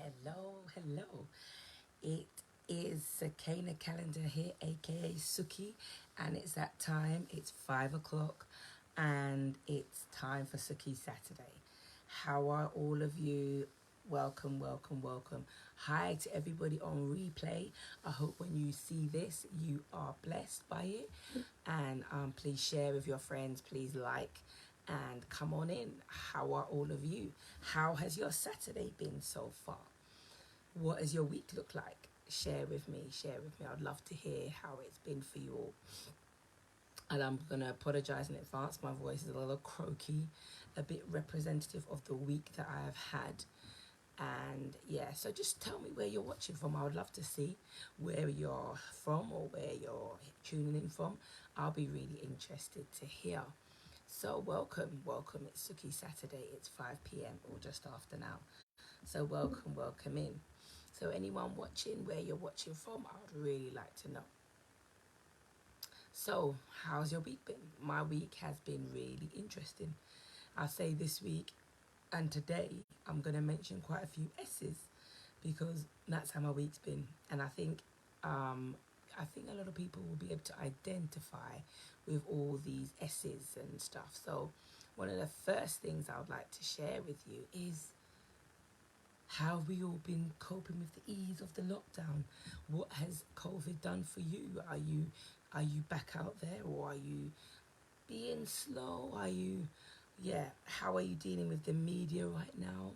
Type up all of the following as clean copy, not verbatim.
Hello. It is Sakana Calendar here, aka Sukey, and it's that time. It's 5 o'clock, and it's time for Sukey Saturday. How are all of you? Welcome. Hi to everybody on replay. I hope when you see this, you are blessed by it, and please share with your friends. Please like. And come on in. How are all of you? How has your Saturday been so far? What does your week look like? Share with me. I'd love to hear how it's been for you all. And I'm going to apologise in advance. My voice is a little croaky, a bit representative of the week that I have had. And yeah, so just tell me where you're watching from. I would love to see where you're from or where you're tuning in from. I'll be really interested to hear. So welcome. It's Sukey Saturday. It's 5 p.m. or just after now. So welcome in. So anyone watching, where you're watching from, I would really like to know. So how's your week been? My week has been really interesting. I'll say this week and today I'm going to mention quite a few S's because that's how my week's been. And I think a lot of people will be able to identify with all these S's and stuff. So one of the first things I would like to share with you is how have we all been coping with the ease of the lockdown? What has COVID done for you? Are you back out there, or are you being slow? How are you dealing with the media right now?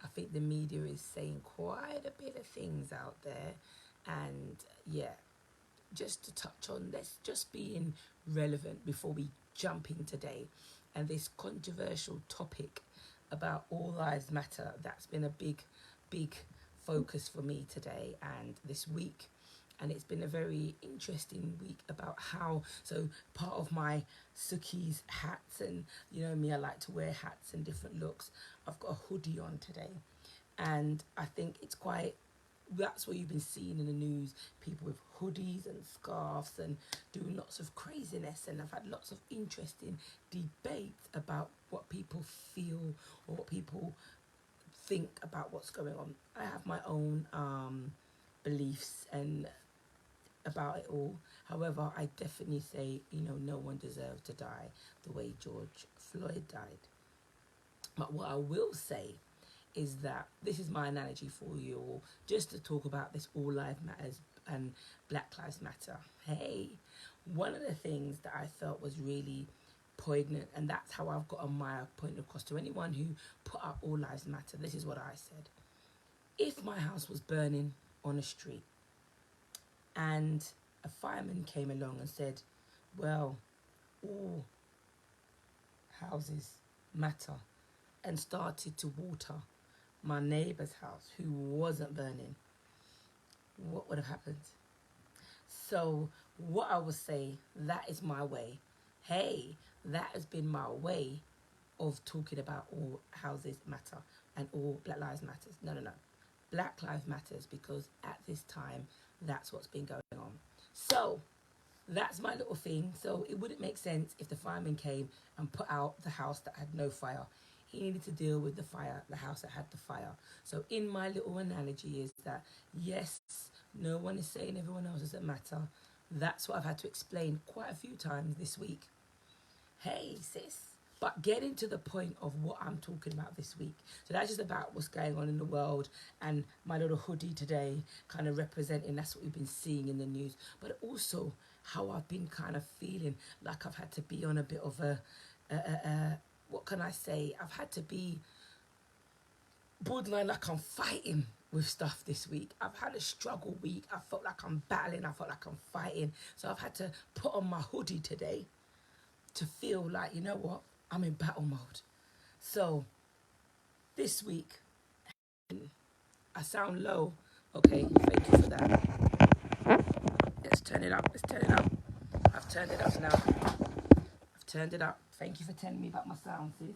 I think the media is saying quite a bit of things out there, and just to touch on, let's just being relevant before we jump in today, and this controversial topic about all lives matter. That's been a big focus for me today and this week, and it's been a very interesting week about how, so part of my Sukey's hats, and you know me, I like to wear hats and different looks. I've got a hoodie on today, and I think that's what you've been seeing in the news, people with hoodies and scarves and doing lots of craziness. And I've had lots of interesting debates about what people feel or what people think about what's going on. I have my own beliefs and about it all. However, I definitely say, no one deserved to die the way George Floyd died. But what I will say is that this is my analogy for you all, just to talk about this all lives matters and Black Lives Matter. Hey, one of the things that I felt was really poignant, and that's how I've got my point across to anyone who put up all lives matter. This is what I said. If my house was burning on a street and a fireman came along and said, well, all houses matter, and started to water my neighbour's house who wasn't burning, what would have happened? So what I would say, that is my way. Hey, that has been my way of talking about all houses matter and all Black Lives Matters. No. Black Lives Matters, because at this time, that's what's been going on. So that's my little thing. So it wouldn't make sense if the fireman came and put out the house that had no fire. He needed to deal with the house that had the fire. So in my little analogy is that, yes, no one is saying everyone else doesn't matter. That's what I've had to explain quite a few times this week. Hey, sis. But getting to the point of what I'm talking about this week. So that's just about what's going on in the world, and my little hoodie today kind of representing, that's what we've been seeing in the news. But also how I've been kind of feeling like I've had to be on a bit of what can I say? I've had to be borderline like I'm fighting with stuff this week. I've had a struggle week. I felt like I'm battling. I felt like I'm fighting. So I've had to put on my hoodie today to feel like, you know what? I'm in battle mode. So this week, I sound low. Okay, thank you for that. Let's turn it up. I've turned it up now. Thank you for telling me about my sound, sis.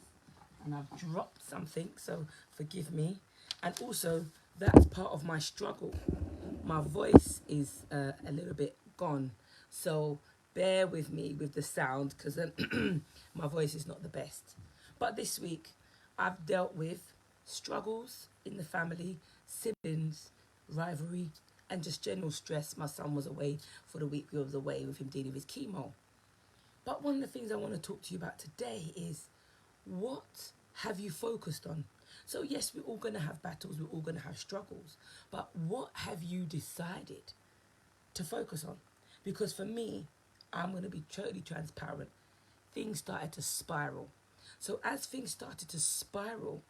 And I've dropped something, so forgive me. And also, that's part of my struggle. My voice is a little bit gone, so bear with me with the sound, because my voice is not the best. But this week, I've dealt with struggles in the family, siblings, rivalry, and just general stress. My son was away for the week we was away with him dealing with his chemo. But one of the things I want to talk to you about today is, what have you focused on? So yes, we're all going to have battles, we're all going to have struggles, but what have you decided to focus on? Because for me, I'm going to be totally transparent. Things started to spiral. So as things started to spiral,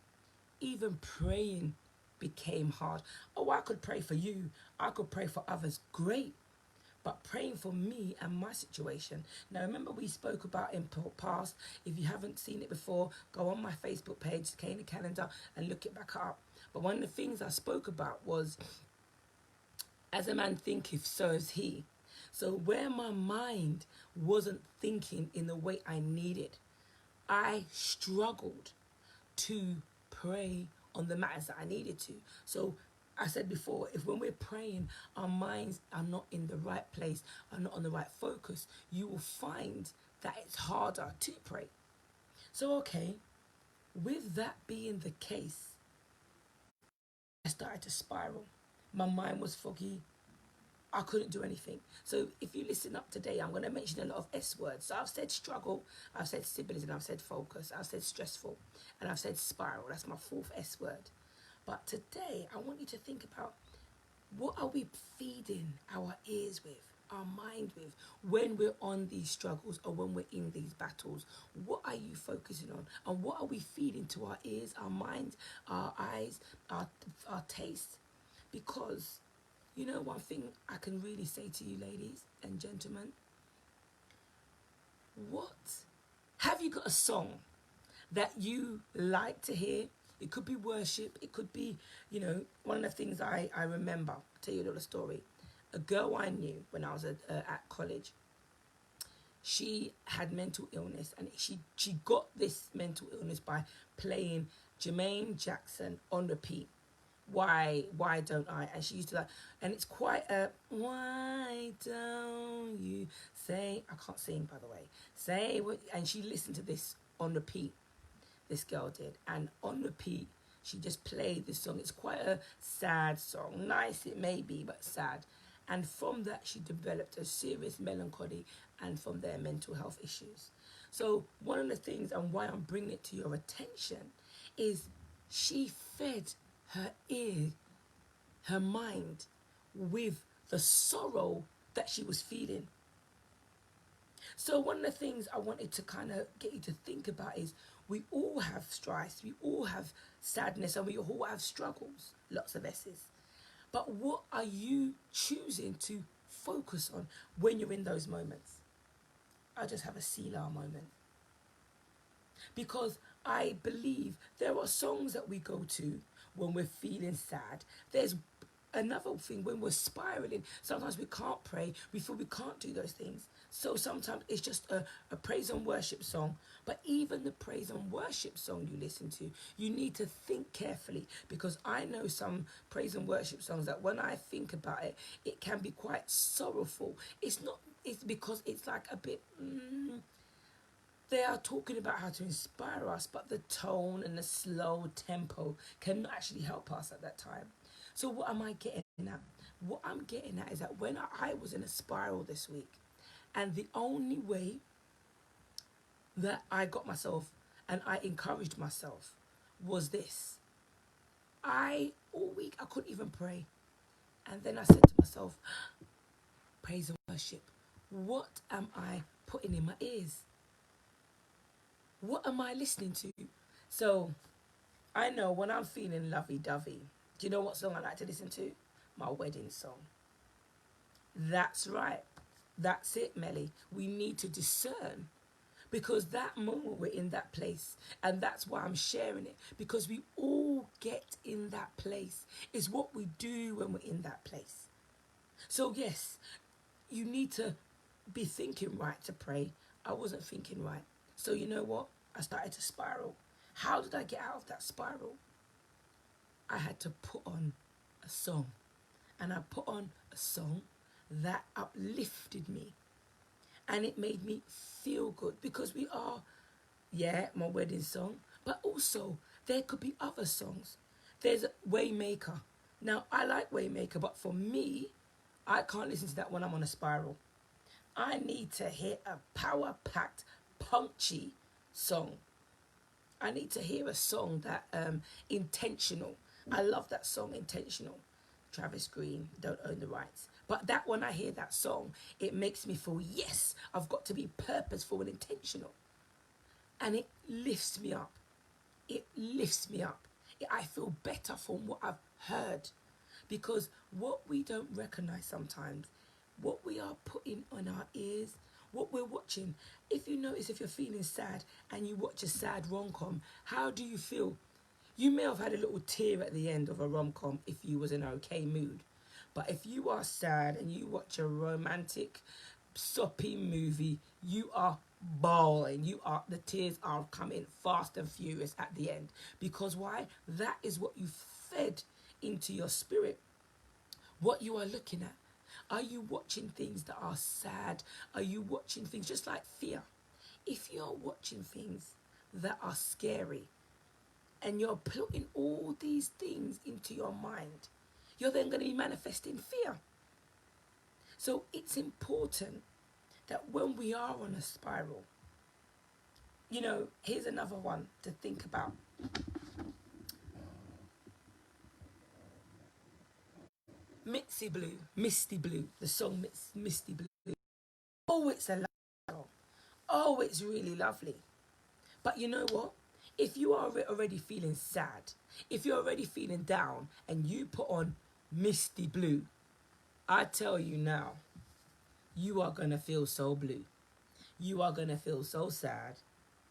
even praying became hard. Oh, I could pray for you, I could pray for others, great. But praying for me and my situation. Now, remember we spoke about in past. If you haven't seen it before, go on my Facebook page, Kay in the calendar, and look it back up. But one of the things I spoke about was, as a man thinketh, so is he. So where my mind wasn't thinking in the way I needed, I struggled to pray on the matters that I needed to. So I said before, if when we're praying, our minds are not in the right place, are not on the right focus, you will find that it's harder to pray. So, okay, with that being the case, I started to spiral. My mind was foggy. I couldn't do anything. So if you listen up today, I'm going to mention a lot of S words. So I've said struggle, I've said stability, and I've said focus, I've said stressful, and I've said spiral. That's my fourth S word. But today, I want you to think about, what are we feeding our ears with, our mind with, when we're on these struggles or when we're in these battles? What are you focusing on? And what are we feeding to our ears, our minds, our eyes, our taste? Because, you know, one thing I can really say to you, ladies and gentlemen, what? Have you got a song that you like to hear? It could be worship. It could be, you know, one of the things I remember. I'll tell you a little story. A girl I knew when I was at college, she had mental illness, and she got this mental illness by playing Jermaine Jackson on repeat. Why don't I? And she used to like, and it's quite a, why don't you say, I can't sing by the way, say what, and she listened to this on repeat. This girl did, and on repeat she just played this song. It's quite a sad song, nice it may be, but sad. And from that she developed a serious melancholy, and from there mental health issues. So one of the things, and why I'm bringing it to your attention, is she fed her ear, her mind, with the sorrow that she was feeling. So one of the things I wanted to kind of get you to think about is, we all have strife, we all have sadness, and we all have struggles, lots of S's. But what are you choosing to focus on when you're in those moments? I just have a Selah moment. Because I believe there are songs that we go to when we're feeling sad. There's another thing, when we're spiraling, sometimes we can't pray, we feel we can't do those things. So sometimes it's just a praise and worship song. But even the praise and worship song you listen to, you need to think carefully, because I know some praise and worship songs that when I think about it, it can be quite sorrowful. It's because it's like a bit, they are talking about how to inspire us, but the tone and the slow tempo cannot actually help us at that time. So what am I getting at? What I'm getting at is that when I was in a spiral this week, and the only way that I got myself and I encouraged myself was this. All week, I couldn't even pray. And then I said to myself, praise and worship. What am I putting in my ears? What am I listening to? So I know when I'm feeling lovey-dovey, do you know what song I like to listen to? My wedding song. That's right. That's it, Melly. We need to discern, because that moment we're in that place, and that's why I'm sharing it, because we all get in that place. It's what we do when we're in that place. So yes, you need to be thinking right to pray. I wasn't thinking right. So you know what? I started to spiral. How did I get out of that spiral? I had to put on a song. And I put on a song that uplifted me. And it made me feel good, because we are, yeah, my wedding song, but also There could be other songs. There's Waymaker. Now, I like Waymaker, but for me, I can't listen to that when I'm on a spiral. I need to hear a power-packed, punchy song. I need to hear a song that intentional. I love that song, Intentional. Travis Green, Don't Own the Rights. But that when I hear that song, it makes me feel, yes, I've got to be purposeful and intentional. And it lifts me up. It lifts me up. I feel better from what I've heard. Because what we don't recognize sometimes, what we are putting on our ears, what we're watching. If you notice, if you're feeling sad and you watch a sad rom-com, how do you feel? You may have had a little tear at the end of a rom-com if you was in an okay mood. But if you are sad and you watch a romantic, soppy movie, you are bawling. The tears are coming fast and furious at the end. Because why? That is what you fed into your spirit. What you are looking at. Are you watching things that are sad? Are you watching things just like fear? If you're watching things that are scary and you're putting all these things into your mind, you're then going to be manifesting fear. So it's important that when we are on a spiral, here's another one to think about. Misty Blue, the song Misty Blue. Oh, it's a lovely song. Oh, it's really lovely. But you know what? If you are already feeling sad, if you're already feeling down and you put on Misty Blue, I tell you now, you are going to feel so blue. You are going to feel so sad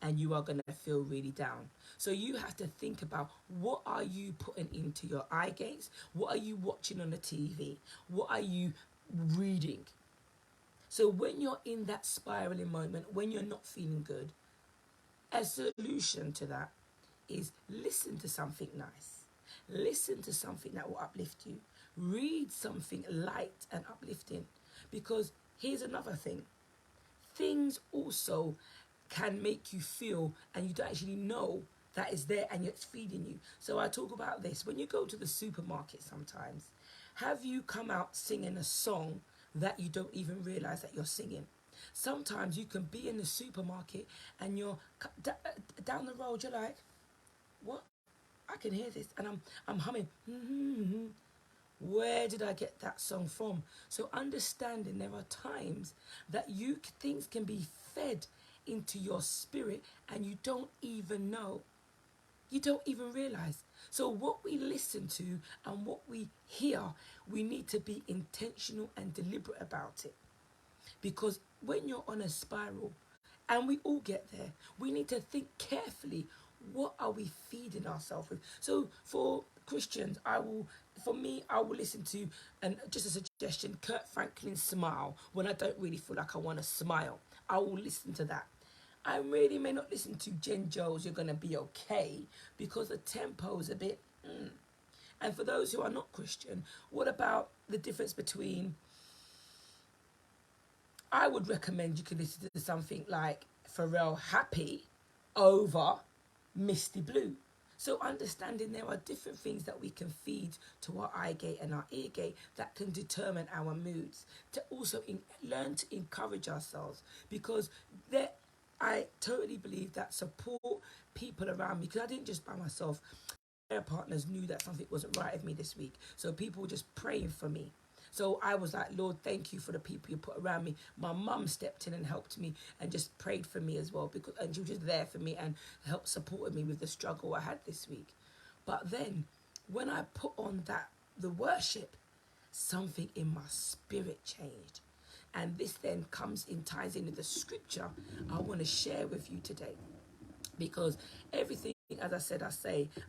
and you are going to feel really down. So you have to think about, what are you putting into your eye gates? What are you watching on the TV? What are you reading? So when you're in that spiraling moment, when you're not feeling good, a solution to that is listen to something nice. Listen to something that will uplift you. Read something light and uplifting. Because here's another thing. Things also can make you feel, and you don't actually know that it's there and it's feeding you. So I talk about this. When you go to the supermarket sometimes, have you come out singing a song that you don't even realize that you're singing? Sometimes you can be in the supermarket and you're down the road, you're like, what? I can hear this. And I'm humming. Where did I get that song from? So understanding there are times that things can be fed into your spirit and you don't even know. You don't even realize. So what we listen to and what we hear, we need to be intentional and deliberate about it. Because when you're on a spiral, and we all get there, we need to think carefully, what are we feeding ourselves with? So for Christians, I will listen to, and just a suggestion, Kurt Franklin's Smile, when I don't really feel like I want to smile. I will listen to that. I really may not listen to Jen Jones, You're Gonna Be Okay, because the tempo is a bit. And for those who are not Christian, what about the difference between, I would recommend you could listen to something like Pharrell Happy over Misty Blue. So understanding there are different things that we can feed to our eye gate and our ear gate that can determine our moods. To also learn to encourage ourselves, because I totally believe that support people around me, because I didn't just by myself. Prayer partners knew that something wasn't right with me this week. So people were just praying for me. So I was like, Lord, thank you for the people you put around me. My mum stepped in and helped me and just prayed for me as well, and she was just there for me and helped support me with the struggle I had this week. But then when I put on the worship, something in my spirit changed. And this then ties in with the scripture I want to share with you today. Because everything, as I said,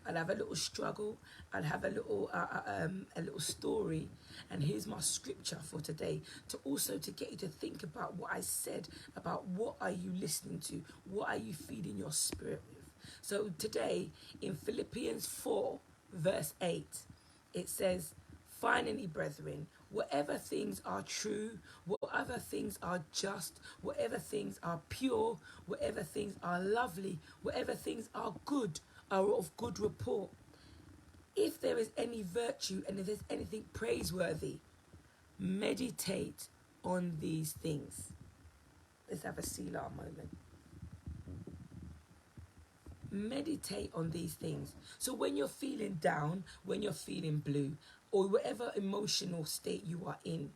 I'll have a little struggle, I'll have a little story, and here's my scripture for today, to get you to think about what I said about what are you listening to, what are you feeding your spirit with. So today in Philippians 4 verse 8, it says, finally, brethren, whatever things are true, whatever things are just, whatever things are pure, whatever things are lovely, whatever things are good, are of good report. If there is any virtue and if there's anything praiseworthy, meditate on these things. Let's have a Selah moment. Meditate on these things. So when you're feeling down, when you're feeling blue, or whatever emotional state you are in,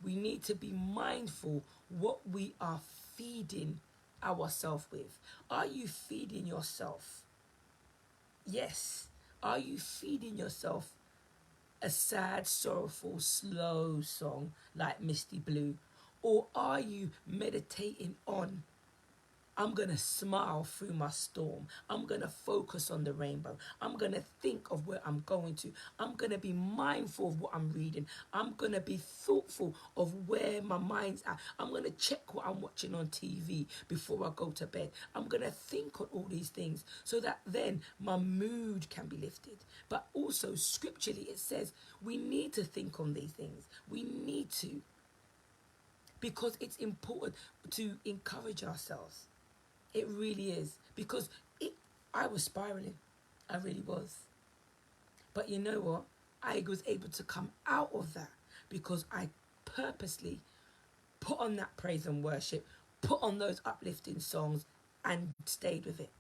we need to be mindful what we are feeding ourselves with. Are you feeding yourself? Yes. Are you feeding yourself a sad, sorrowful, slow song like Misty Blue? Or are you meditating on, I'm going to smile through my storm. I'm going to focus on the rainbow. I'm going to think of where I'm going to. I'm going to be mindful of what I'm reading. I'm going to be thoughtful of where my mind's at. I'm going to check what I'm watching on TV before I go to bed. I'm going to think on all these things so that then my mood can be lifted. But also scripturally it says we need to think on these things. We need to. Because it's important to encourage ourselves. It really is. Because I was spiraling. I really was. But you know what? I was able to come out of that because I purposely put on that praise and worship, put on those uplifting songs and stayed with it.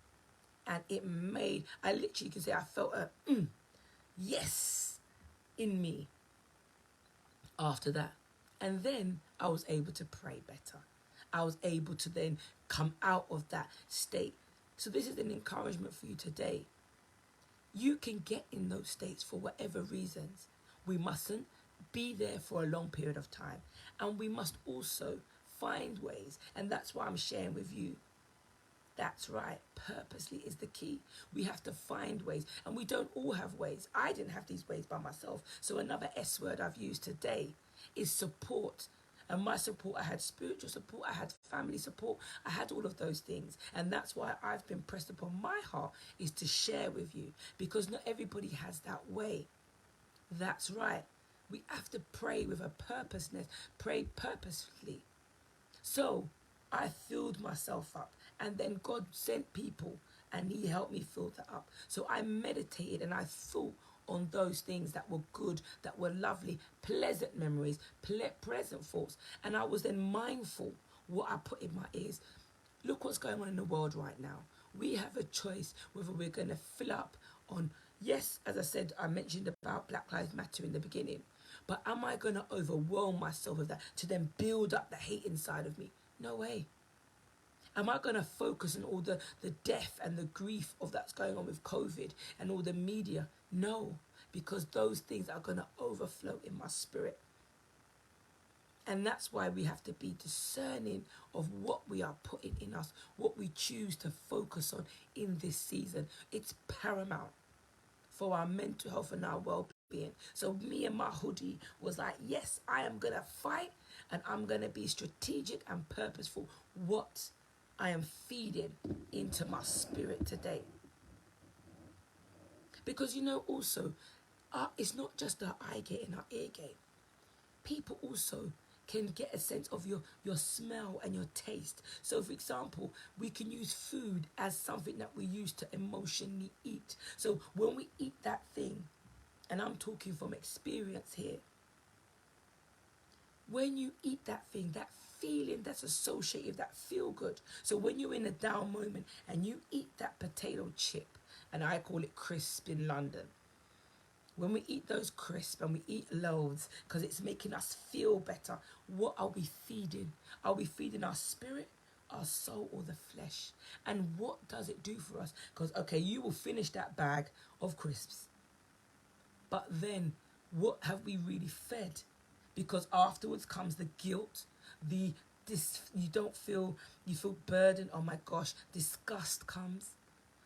And it made, I literally can say I felt a yes in me after that. And then I was able to pray better. I was able to then come out of that state. So this is an encouragement for you today. You can get in those states for whatever reasons. We mustn't be there for a long period of time. And we must also find ways. And that's why I'm sharing with you. That's right. Purposely is the key. We have to find ways. And we don't all have ways. I didn't have these ways by myself. So another S word I've used today is support. And my support, I had spiritual support, I had family support, I had all of those things. And that's why I've been pressed upon my heart is to share with you. Because not everybody has that way. That's right. We have to pray with a purposeness, pray purposefully. So I filled myself up. And then God sent people and he helped me fill that up. So I meditated and I thought on those things that were good, that were lovely, pleasant memories, pleasant thoughts. And I was then mindful what I put in my ears. Look what's going on in the world right now. We have a choice whether we're going to fill up on, yes, as I said, I mentioned about Black Lives Matter in the beginning. But am I going to overwhelm myself with that to then build up the hate inside of me? No way. Am I going to focus on all the death and the grief of that's going on with COVID and all the media? No, because those things are going to overflow in my spirit. And that's why we have to be discerning of what we are putting in us, what we choose to focus on in this season. It's paramount for our mental health and our well-being. So me and my hoodie was like, yes, I am going to fight and I'm going to be strategic and purposeful. What I am feeding into my spirit today. Because also, it's not just our eye gate and our ear gate. People also can get a sense of your smell and your taste. So for example, we can use food as something that we use to emotionally eat. So when we eat that thing, and I'm talking from experience here, when you eat that thing, that feeling that's associated with that feel good. So when you're in a down moment and you eat that potato chip, and I call it crisp in London, when we eat those crisp and we eat loaves because it's making us feel better, what are we feeding? Are we feeding our spirit, our soul, or the flesh? And what does it do for us? Because, okay, you will finish that bag of crisps. But then what have we really fed? Because afterwards comes the guilt, you feel burdened, oh my gosh, disgust comes.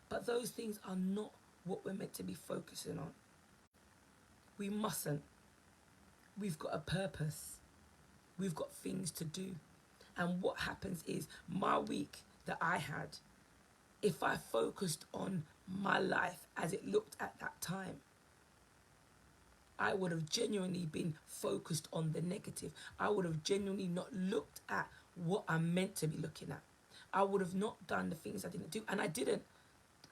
But those things are not what we're meant to be focusing on. We mustn't. We've got a purpose. We've got things to do. And what happens is my week that I had, if I focused on my life as it looked at that time, I would have genuinely been focused on the negative. I would have genuinely not looked at what I'm meant to be looking at. I would have not done the things I didn't do. And I didn't.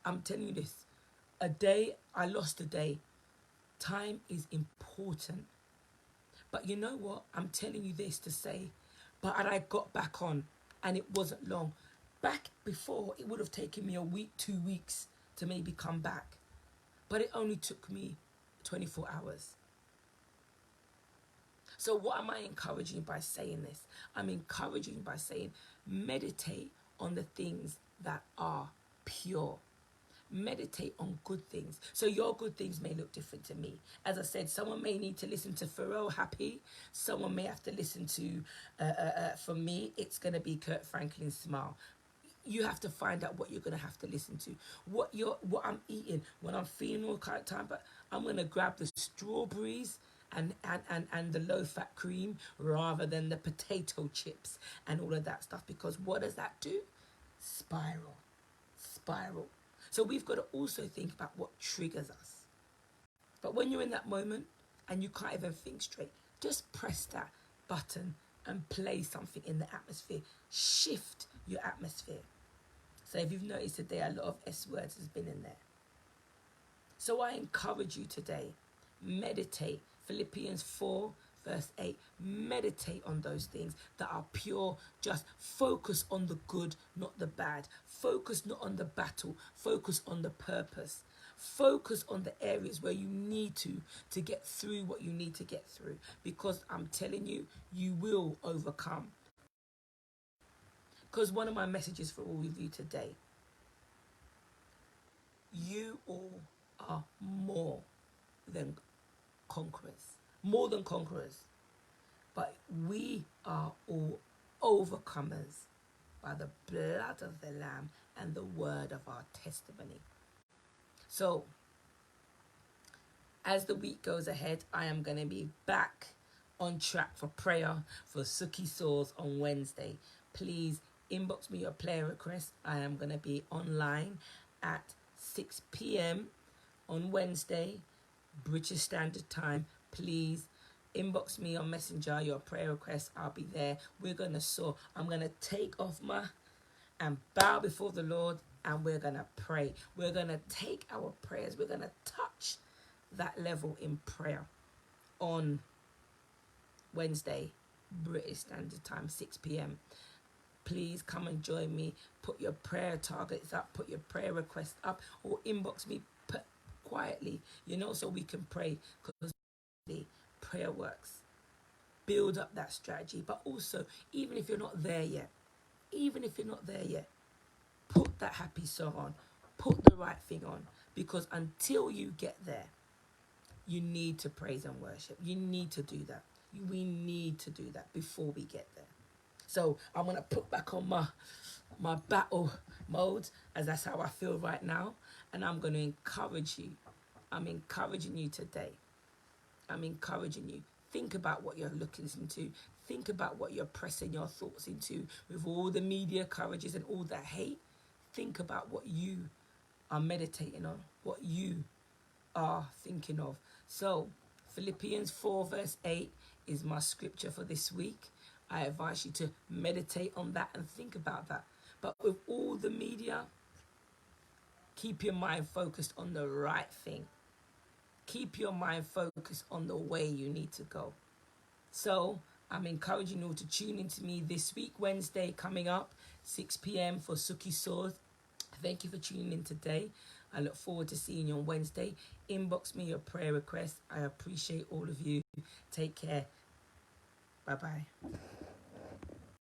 I'm telling you this. A day, I lost a day. Time is important. But you know what? I'm telling you this to say, but I got back on and it wasn't long. Back before, it would have taken me a week, 2 weeks to maybe come back. But it only took me 24 hours. So what am I encouraging by saying this? I'm encouraging by saying meditate on the things that are pure. Meditate on good things. So your good things may look different to me. As I said, someone may need to listen to Pharrell Happy. Someone may have to listen to, for me, it's going to be Kurt Franklin's Smile. You have to find out what you're going to have to listen to. What I'm eating when I'm feeling all kind of time, but I'm going to grab the strawberries and the low-fat cream rather than the potato chips and all of that stuff. Because what does that do? Spiral. So we've got to also think about what triggers us. But when you're in that moment and you can't even think straight, just press that button and play something in the atmosphere. Shift your atmosphere. So if you've noticed today, a lot of S words has been in there. So I encourage you today, meditate. Philippians 4 verse 8, meditate on those things that are pure. Just focus on the good, not the bad. Focus not on the battle, focus on the purpose. Focus on the areas where you need to get through what you need to get through. Because I'm telling you, you will overcome. Because one of my messages for all of you today, you all are more than conquerors. More than conquerors. But we are all overcomers by the blood of the Lamb and the word of our testimony. So, as the week goes ahead, I am going to be back on track for prayer for Sukey Sauce on Wednesday. Please inbox me your prayer request. I am going to be online at 6 p.m. on Wednesday, British Standard Time. Please inbox me on Messenger your prayer requests. I'll be there. We're going to soar. I'm going to take off and bow before the Lord, and we're going to pray. We're going to take our prayers. We're going to touch that level in prayer on Wednesday, British Standard Time, 6 p.m. Please come and join me. Put your prayer targets up, put your prayer requests up, or inbox me quietly, so we can pray, because prayer works. Build up that strategy. But also, even if you're not there yet, put that happy song on, put the right thing on, because until you get there, you need to praise and worship. You need to do that. We need to do that before we get there. So I'm going to put back on my battle mode, as that's how I feel right now. And I'm going to encourage you. I'm encouraging you today. I'm encouraging you. Think about what you're looking into. Think about what you're pressing your thoughts into with all the media coverages and all that hate. Think about what you are meditating on, what you are thinking of. So, Philippians 4 verse 8 is my scripture for this week. I advise you to meditate on that and think about that. But with all the media, keep your mind focused on the right thing. Keep your mind focused on the way you need to go. So I'm encouraging you all to tune into me this week, Wednesday coming up, 6 p.m. for Sukey Sauce. Thank you for tuning in today. I look forward to seeing you on Wednesday. Inbox me your prayer requests. I appreciate all of you. Take care. Bye-bye.